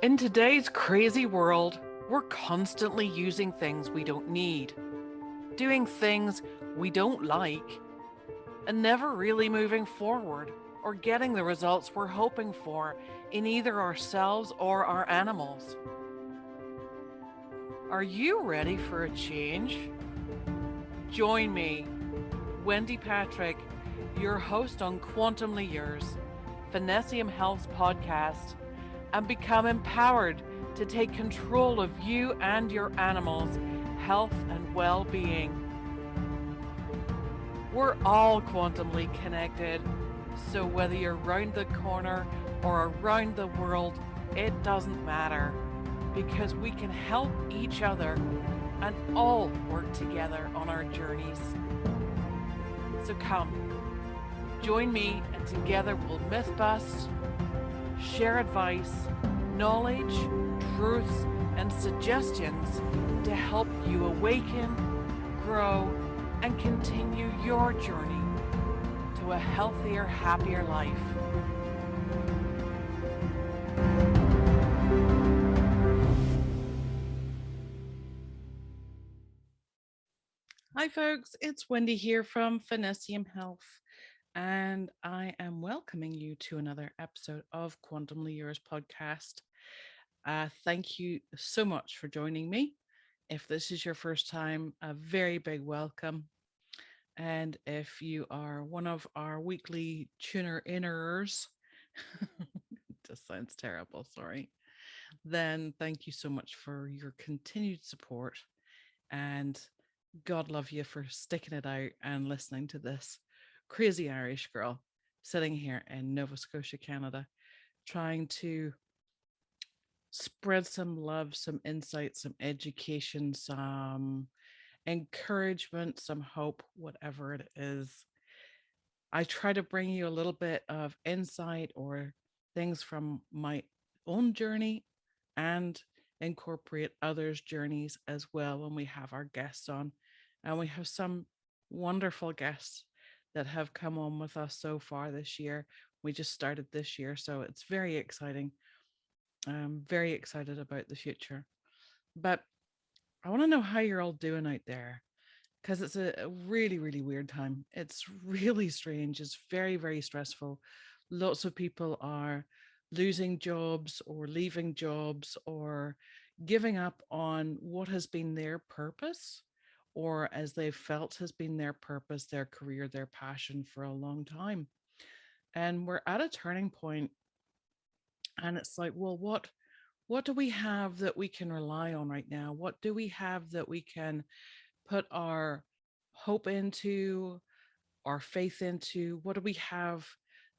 In today's crazy world, we're constantly using things we don't need, doing things we don't like, and never really moving forward or getting the results we're hoping for in either ourselves or our animals. Are you ready for a change? Join me, Wendy Patrick, your host on Quantumly Yours, Finessium Health's podcast, and become empowered to take control of you and your animals' health and well-being. We're all quantumly connected, so whether you're round the corner or around the world, it doesn't matter, because we can help each other and all work together on our journeys. So come, join me, and together we'll myth bust, share advice, knowledge, truths, and suggestions to help you awaken, grow, and continue your journey to a healthier, happier life. Hi folks, it's Wendy here from Finessium Health, and I am welcoming you to another episode of Quantumly Yours podcast. Thank you so much for joining me. If this is your first time, a very big welcome. And if you are one of our weekly tuner inners, it just sounds terrible, sorry, then thank you so much for your continued support. And God love you for sticking it out and listening to this crazy Irish girl sitting here in Nova Scotia, Canada, trying to spread some love, some insight, some education, some encouragement, some hope, whatever it is. I try to bring you a little bit of insight or things from my own journey and incorporate others' journeys as well when we have our guests on. And we have some wonderful guests that have come on with us so far this year. We just started this year, so it's very exciting. I'm very excited about the future. But I want to know how you're all doing out there, because it's a really, really weird time. It's really strange. It's very, very stressful. Lots of people are losing jobs or leaving jobs or giving up on what has been their purpose, or as they've felt has been their purpose, their career, their passion for a long time. And we're at a turning point, and it's like, well, what do we have that we can rely on right now? What do we have that we can put our hope into, our faith into? What do we have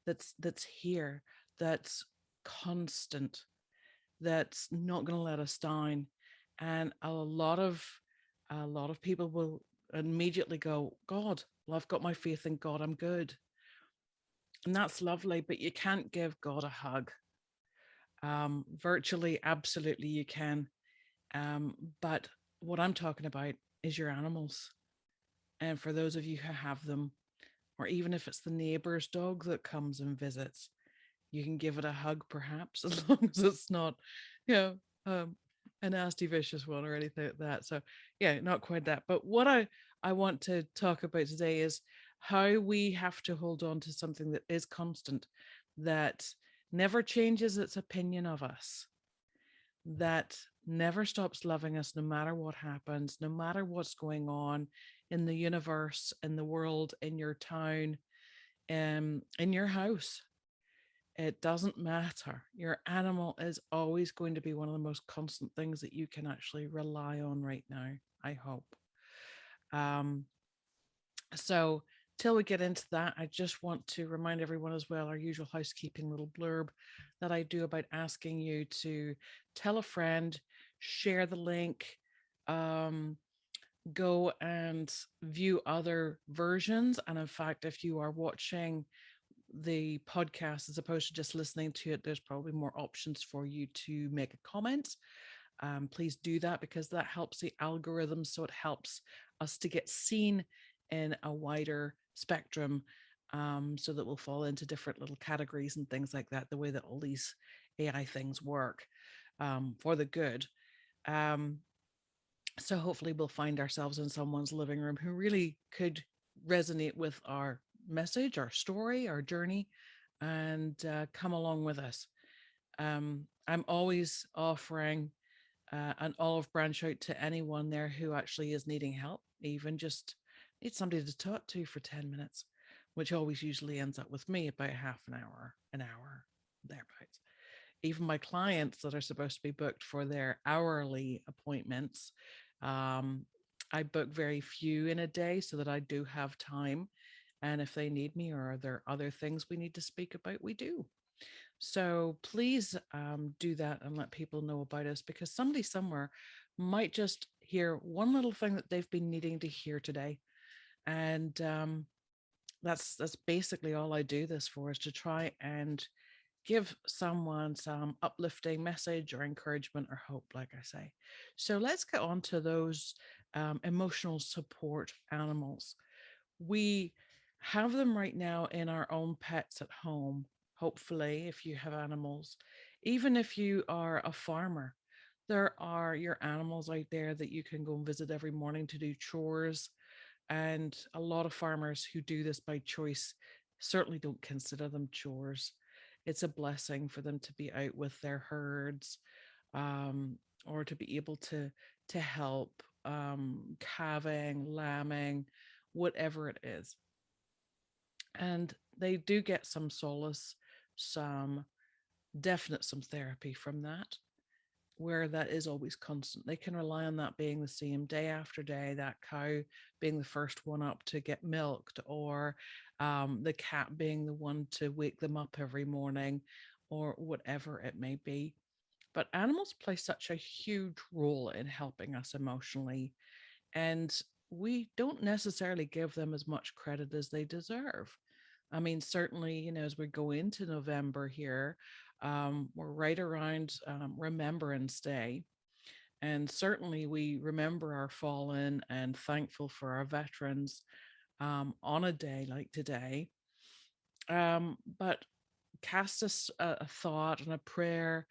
that's here, that's constant, that's not going to let us down? And a lot of people will immediately go, God, well, I've got my faith in God, I'm good. And that's lovely, but you can't give God a hug. Virtually, absolutely you can. But what I'm talking about is your animals. And for those of you who have them, or even if it's the neighbor's dog that comes and visits, you can give it a hug, perhaps, as long as it's not, you know, a nasty, vicious one or anything like that. So, yeah, not quite that. But what I want to talk about today is how we have to hold on to something that is constant, that never changes its opinion of us, that never stops loving us no matter what happens, no matter what's going on in the universe, in the world, in your town, in your house. It doesn't matter. Your animal is always going to be one of the most constant things that you can actually rely on right now, I hope. Um, so till we get into that, I just want to remind everyone as well, our usual housekeeping little blurb that I do about asking you to tell a friend, share the link, go and view other versions. And in fact, if you are watching the podcast as opposed to just listening to it, there's probably more options for you to make a comment. Please do that, because that helps the algorithm. So it helps us to get seen in a wider spectrum, so that we'll fall into different little categories and things like that, the way that all these AI things work. for the good. Um, so hopefully we'll find ourselves in someone's living room who really could resonate with our message, our story, our journey, and come along with us. I'm always offering an olive branch out to anyone there who actually is needing help, even just need somebody to talk to for 10 minutes, which always usually ends up with me about half an hour, thereabouts. Even my clients that are supposed to be booked for their hourly appointments, um, I book very few in a day so that I do have time. And if they need me or are there other things we need to speak about, we do. So please do that and let people know about us, because somebody somewhere might just hear one little thing that they've been needing to hear today. And that's basically all I do this for, is to try and give someone some uplifting message or encouragement or hope, like I say. So let's get on to those emotional support animals. We have them right now in our own pets at home. Hopefully, if you have animals, even if you are a farmer, there are your animals out there that you can go and visit every morning to do chores. And a lot of farmers who do this by choice certainly don't consider them chores. It's a blessing for them to be out with their herds, um, or to be able to help calving, lambing, whatever it is. And they do get some solace, some some therapy from that, where that is always constant. They can rely on that being the same day after day, that cow being the first one up to get milked, or the cat being the one to wake them up every morning, or whatever it may be. But animals play such a huge role in helping us emotionally, and we don't necessarily give them as much credit as they deserve. I mean, certainly, as we go into November here, we're right around Remembrance Day. And certainly we remember our fallen and thankful for our veterans on a day like today. But cast a thought and a prayer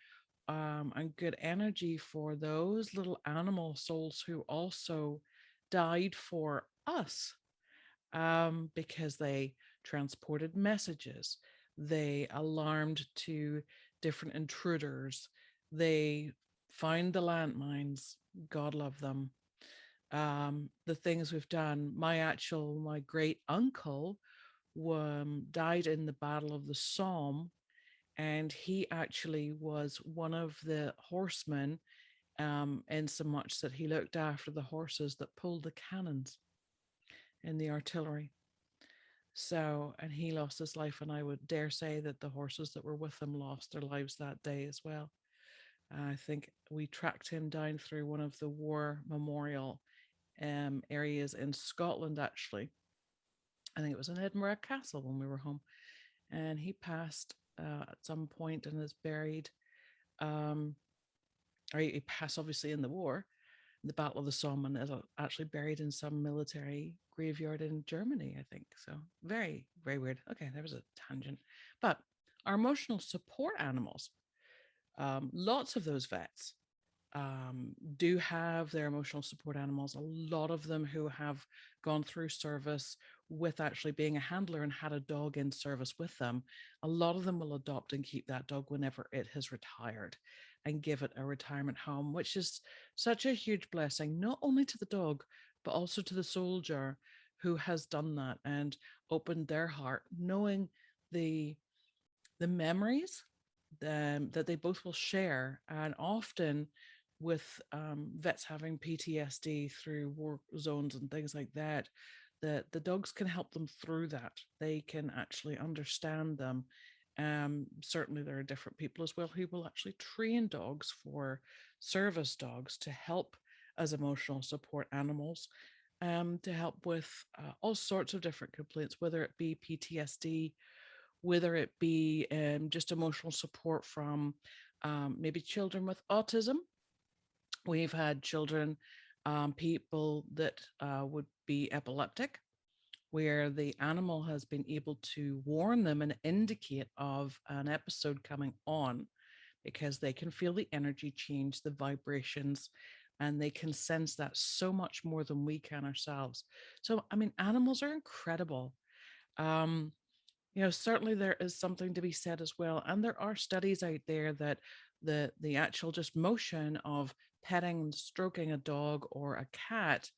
and good energy for those little animal souls who also died for us, because they transported messages, they alarmed to different intruders, they found the landmines. God love them. The things we've done. My great uncle died in the Battle of the Somme, and he actually was one of the horsemen, in so much that he looked after the horses that pulled the cannons in the artillery. So, and he lost his life, and I would dare say that the horses that were with him lost their lives that day as well. I think we tracked him down through one of the war memorial areas in Scotland, actually. I think it was in Edinburgh Castle when we were home. And he passed at some point and is buried, um, or he passed obviously in the war, the Battle of the Somme, and is actually buried in some military graveyard in Germany, I think. So very, very weird. Okay, there was a tangent. But our emotional support animals, lots of those vets do have their emotional support animals. A lot of them who have gone through service with actually being a handler and had a dog in service with them, a lot of them will adopt and keep that dog whenever it has retired and give it a retirement home, which is such a huge blessing, not only to the dog, but also to the soldier who has done that and opened their heart, knowing the the memories that they both will share. And often with vets having PTSD through war zones and things like that, the dogs can help them through that. They can actually understand them. Certainly, there are different people as well who will actually train dogs for service dogs to help as emotional support animals, to help with all sorts of different complaints, whether it be PTSD, whether it be just emotional support from maybe children with autism. We've had children, people that would be epileptic, where the animal has been able to warn them and indicate of an episode coming on, because they can feel the energy change, the vibrations, and they can sense that so much more than we can ourselves. So, I mean, animals are incredible. Um, certainly there is something to be said as well. And there are studies out there that the actual just motion of petting and stroking a dog or a cat,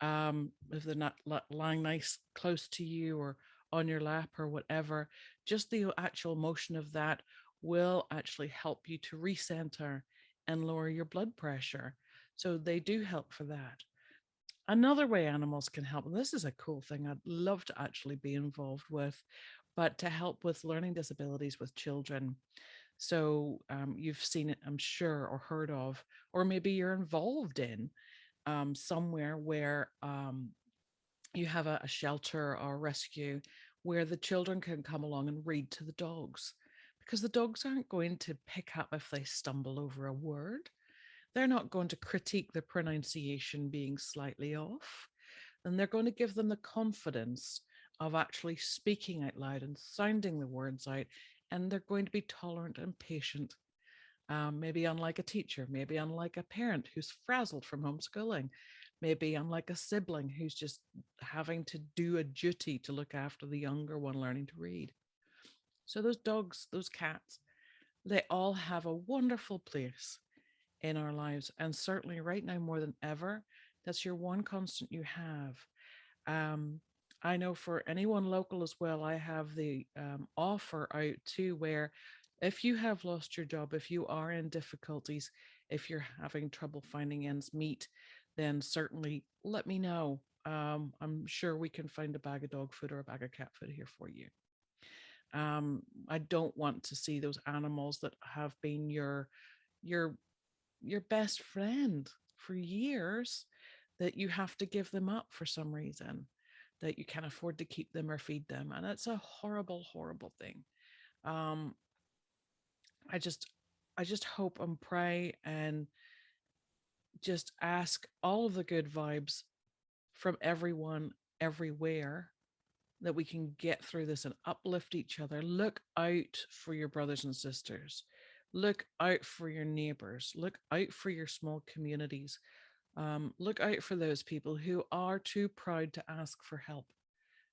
if they're not lying nice close to you or on your lap or whatever, just the actual motion of that will actually help you to recenter and lower your blood pressure. So they do help for that. Another way animals can help, and this is a cool thing I'd love to actually be involved with, but to help with learning disabilities with children. So you've seen it, I'm sure, or heard of, or maybe you're involved in somewhere where you have a shelter or a rescue where the children can come along and read to the dogs, because the dogs aren't going to pick up if they stumble over a word. They're not going to critique the pronunciation being slightly off. And they're going to give them the confidence of actually speaking out loud and sounding the words out. And they're going to be tolerant and patient. Maybe unlike a teacher, maybe unlike a parent who's frazzled from homeschooling, maybe unlike a sibling who's just having to do a duty to look after the younger one learning to read. So those dogs, those cats, they all have a wonderful place in our lives. And certainly right now, more than ever, that's your one constant you have. Um, I know for anyone local as well, I have the offer out too, where if you have lost your job, if you are in difficulties, if you're having trouble finding ends meet, then certainly let me know. I'm sure we can find a bag of dog food or a bag of cat food here for you. I don't want to see those animals that have been your your best friend for years, that you have to give them up for some reason, that you can't afford to keep them or feed them. And it's a horrible, horrible thing. Um, I just I just hope and pray and just ask all of the good vibes from everyone everywhere that we can get through this and uplift each other. Look out for your brothers and sisters. Look out for your neighbors. Look out for your small communities. Look out for those people who are too proud to ask for help,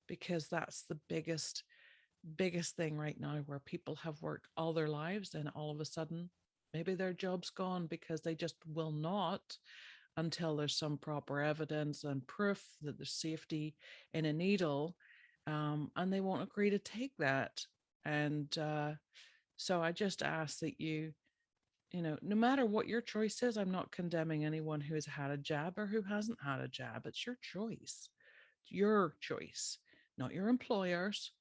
because that's the biggest thing right now, where people have worked all their lives and all of a sudden maybe their job's gone because they just will not, until there's some proper evidence and proof that there's safety in a needle, and they won't agree to take that. And so I just ask that no matter what your choice is, I'm not condemning anyone who has had a jab or who hasn't had a jab. It's your choice. It's your choice, not your employers,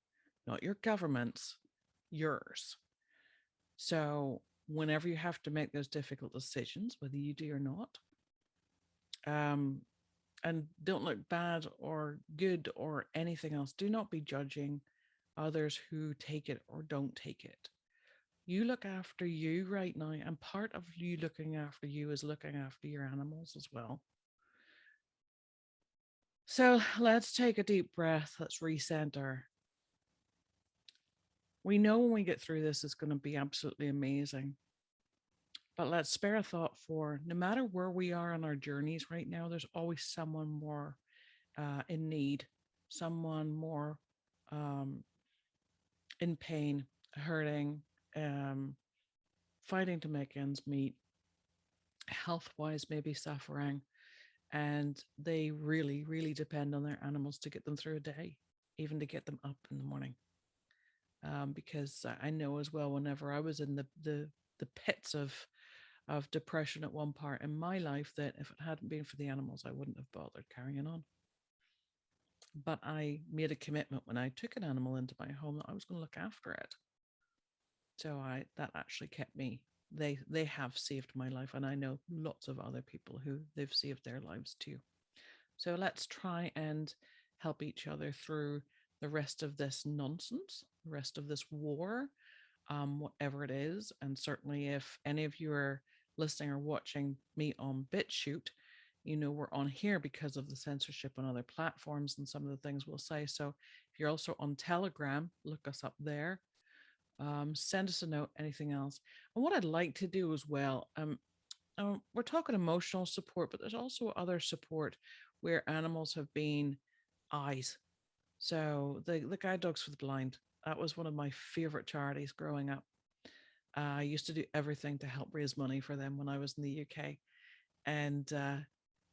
not your government's, yours. So whenever you have to make those difficult decisions, whether you do or not, um, and don't look bad or good or anything else, do not be judging others who take it or don't take it. You look after you right now, and part of you looking after you is looking after your animals as well. So let's take a deep breath. Let's recenter. We know when we get through this, it's going to be absolutely amazing. But let's spare a thought for, no matter where we are on our journeys right now, there's always someone more in need, someone more um, in pain, hurting, um, fighting to make ends meet, health wise, maybe suffering. And they really, really depend on their animals to get them through a day, even to get them up in the morning. Because I know as well, whenever I was in the pits of depression at one part in my life, that if it hadn't been for the animals, I wouldn't have bothered carrying on. But I made a commitment when I took an animal into my home that I was going to look after it. So that actually kept me. They have saved my life, and I know lots of other people who they've saved their lives too. So let's try and help each other through the rest of this nonsense, the rest of this war, whatever it is. And certainly, if any of you are listening or watching me on BitChute, we're on here because of the censorship on other platforms and some of the things we'll say. So if you're also on Telegram, look us up there. Send us a note, anything else. And what I'd like to do as well, we're talking emotional support, but there's also other support where animals have been eyes. So the Guide Dogs for the Blind, that was one of my favorite charities growing up. I used to do everything to help raise money for them when I was in the UK, and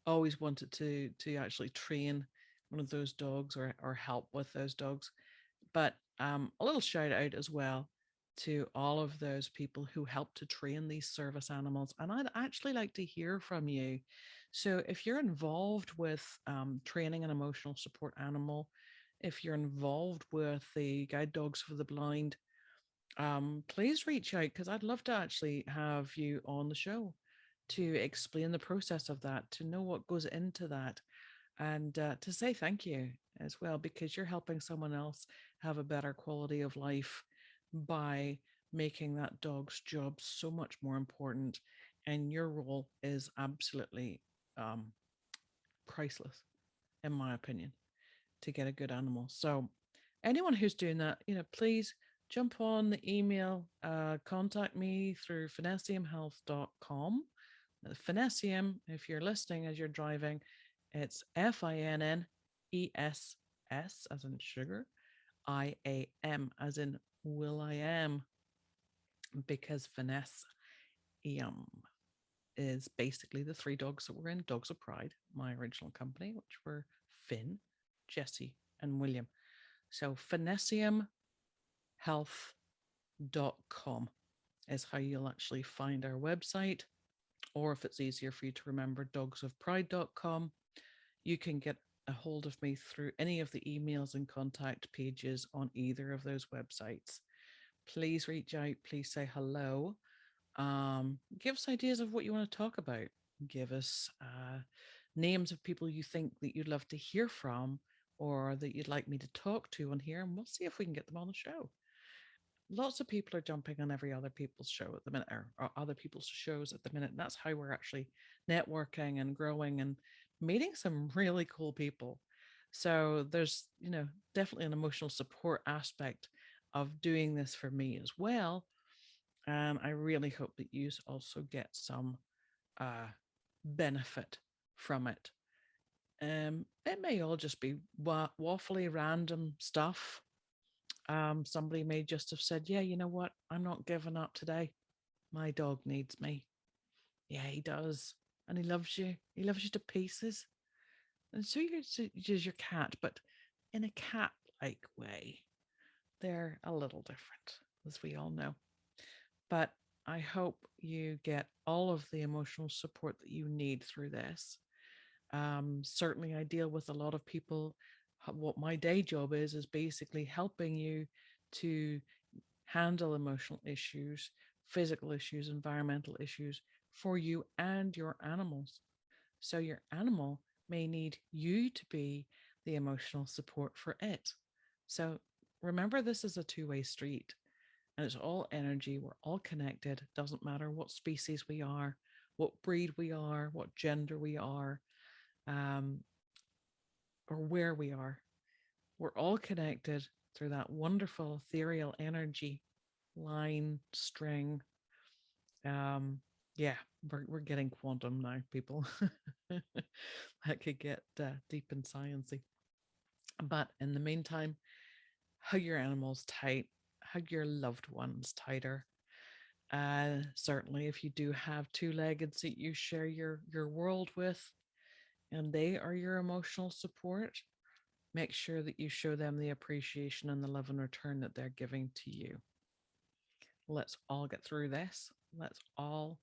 always wanted to actually train one of those dogs or help with those dogs. But a little shout out as well to all of those people who help to train these service animals. And I'd actually like to hear from you. So if you're involved with training an emotional support animal, if you're involved with the Guide Dogs for the Blind, please reach out because I'd love to actually have you on the show to explain the process of that, to know what goes into that, and to say thank you as well, because you're helping someone else have a better quality of life by making that dog's job so much more important. And your role is absolutely um, priceless, in my opinion, to get a good animal. So, anyone who's doing that, please jump on the email, contact me through finessiumhealth.com. Finessium, if you're listening as you're driving, it's FINNESS as in sugar, IAM as in will I am, because finesse is basically the three dogs that were in Dogs of Pride, my original company, which were Finn, Jesse, and William. So finessiumhealth.com is how you'll actually find our website. Or if it's easier for you to remember, dogsofpride.com. You can get a hold of me through any of the emails and contact pages on either of those websites. Please reach out. Please say hello. Give us ideas of what you want to talk about. Give us names of people you think that you'd love to hear from or that you'd like me to talk to on here, and we'll see if we can get them on the show. Lots of people are jumping on every other people's show at the minute, or other people's shows at the minute. And that's how we're actually networking and growing and meeting some really cool people. So there's, definitely an emotional support aspect of doing this for me as well. And I really hope that you also get some uh, benefit from it. It may all just be waffly random stuff. Somebody may just have said, yeah, you know what? I'm not giving up today. My dog needs me. Yeah, he does. And he loves you. He loves you to pieces. And so you're your cat, but in a cat like way. They're a little different, as we all know. But I hope you get all of the emotional support that you need through this. Certainly, I deal with a lot of people. What my day job is basically helping you to handle emotional issues, physical issues, environmental issues for you and your animals. So your animal may need you to be the emotional support for it. So remember, this is a two-way street and it's all energy. We're all connected. It doesn't matter what species we are, what breed we are, what gender we are, um, or where we are. We're all connected through that wonderful ethereal energy line string. Um, yeah, we're getting quantum now, people. That could get deep and sciencey. But in the meantime, hug your animals tight, hug your loved ones tighter. Certainly, if you do have two-leggeds that you share your world with, and they are your emotional support, make sure that you show them the appreciation and the love in return that they're giving to you. Let's all get through this. Let's all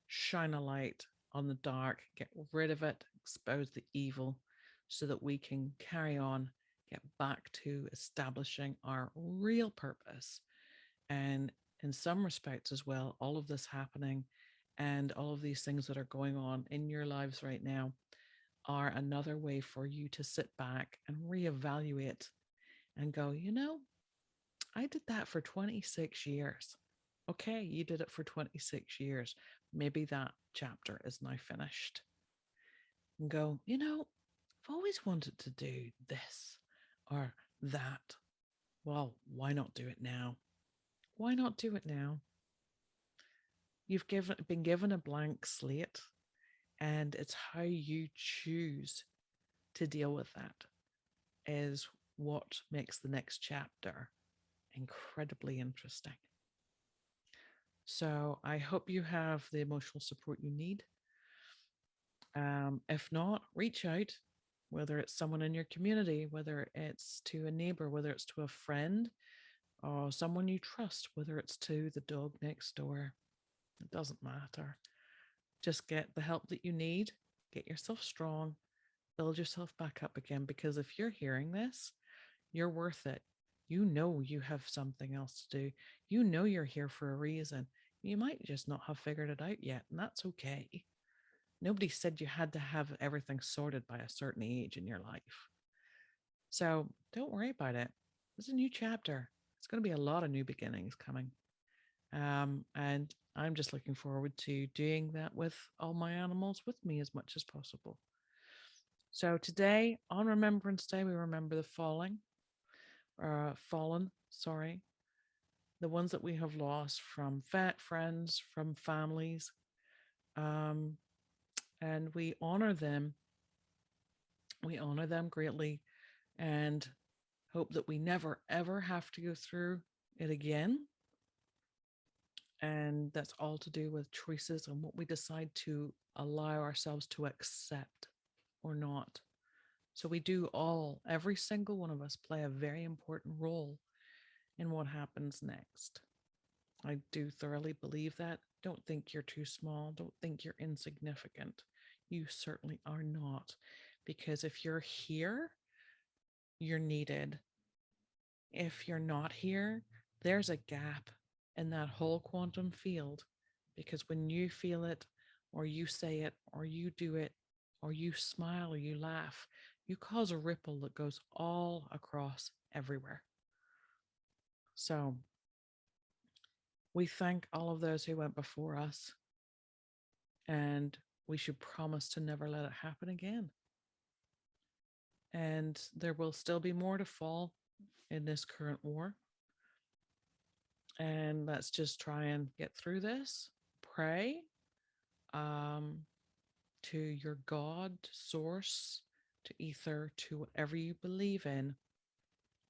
shine a light on the dark, get rid of it, expose the evil so that we can carry on, get back to establishing our real purpose. And in some respects as well, all of this happening and all of these things that are going on in your lives right now are another way for you to sit back and reevaluate and go, I did that for 26 years. Okay, you did it for 26 years. Maybe that chapter is now finished. And go, I've always wanted to do this or that. Well, why not do it now? why not do it now? You've been given a blank slate, and it's how you choose to deal with that is what makes the next chapter incredibly interesting. So I hope you have the emotional support you need. If not, reach out, whether it's someone in your community, whether it's to a neighbor, whether it's to a friend or someone you trust, whether it's to the dog next door. It doesn't matter. Just get the help that you need, get yourself strong, build yourself back up again. Because if you're hearing this, you're worth it. You know you have something else to do. You know you're here for a reason. You might just not have figured it out yet, and that's okay. Nobody said you had to have everything sorted by a certain age in your life. So don't worry about it. It's a new chapter. It's going to be a lot of new beginnings coming. And I'm just looking forward to doing that with all my animals with me as much as possible. So today on Remembrance Day, we remember the fallen, the ones that we have lost from friends, from families, um, and we honor them. We honor them greatly, and hope that we never ever have to go through it again. And that's all to do with choices and what we decide to allow ourselves to accept or not. So we do every single one of us play a very important role in what happens next. I do thoroughly believe that. Don't think you're too small. Don't think you're insignificant. You certainly are not. Because if you're here, you're needed. If you're not here, there's a gap in that whole quantum field. Because when you feel it, or you say it, or you do it, or you smile, or you laugh, you cause a ripple that goes all across everywhere. So we thank all of those who went before us, and we should promise to never let it happen again. And there will still be more to fall in this current war. And let's just try and get through this. Pray to your God, source, to ether, to whatever you believe in.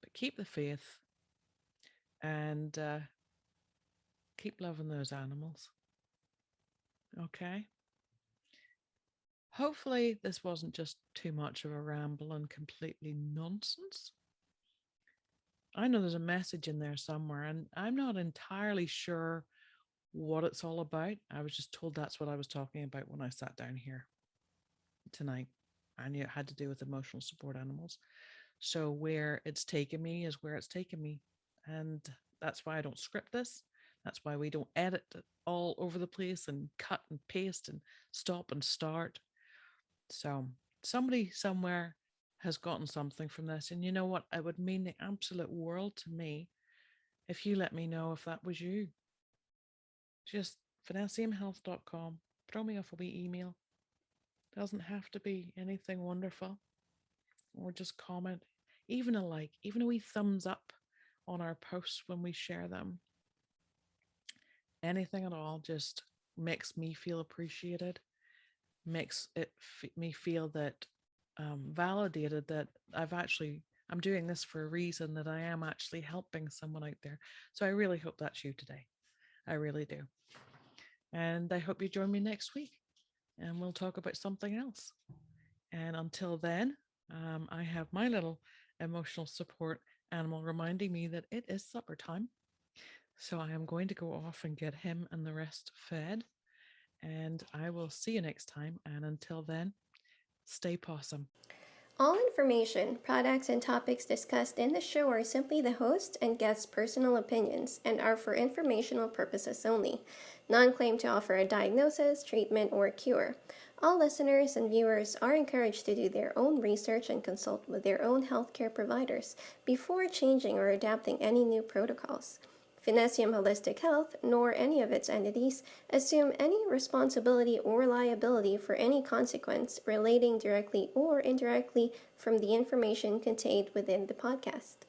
But keep the faith and keep loving those animals. Okay? Hopefully, this wasn't just too much of a ramble and completely nonsense. I know there's a message in there somewhere, and I'm not entirely sure what it's all about. I was just told that's what I was talking about when I sat down here tonight. I knew it had to do with emotional support animals. So where it's taken me is where it's taken me. And that's why I don't script this. That's why we don't edit it all over the place and cut and paste and stop and start. So somebody somewhere has gotten something from this. And you know what? It would mean the absolute world to me if you let me know if that was you. Just vanessiumhealth.com. Throw me off a wee email. Doesn't have to be anything wonderful. Or just comment. Even a like, even a wee thumbs up on our posts when we share them. Anything at all just makes me feel appreciated, makes me feel that validated that I'm doing this for a reason, that I am actually helping someone out there. So I really hope that's you today. I really do. And I hope you join me next week and we'll talk about something else. And until then, I have my little emotional support animal reminding me that it is supper time. So I am going to go off and get him and the rest fed. And I will see you next time. And until then, stay possum. All information, products, and topics discussed in the show are simply the host and guest's personal opinions and are for informational purposes only. None claim to offer a diagnosis, treatment, or cure. All listeners and viewers are encouraged to do their own research and consult with their own healthcare providers before changing or adapting any new protocols. Finessium Holistic Health, nor any of its entities, assume any responsibility or liability for any consequence relating directly or indirectly from the information contained within the podcast.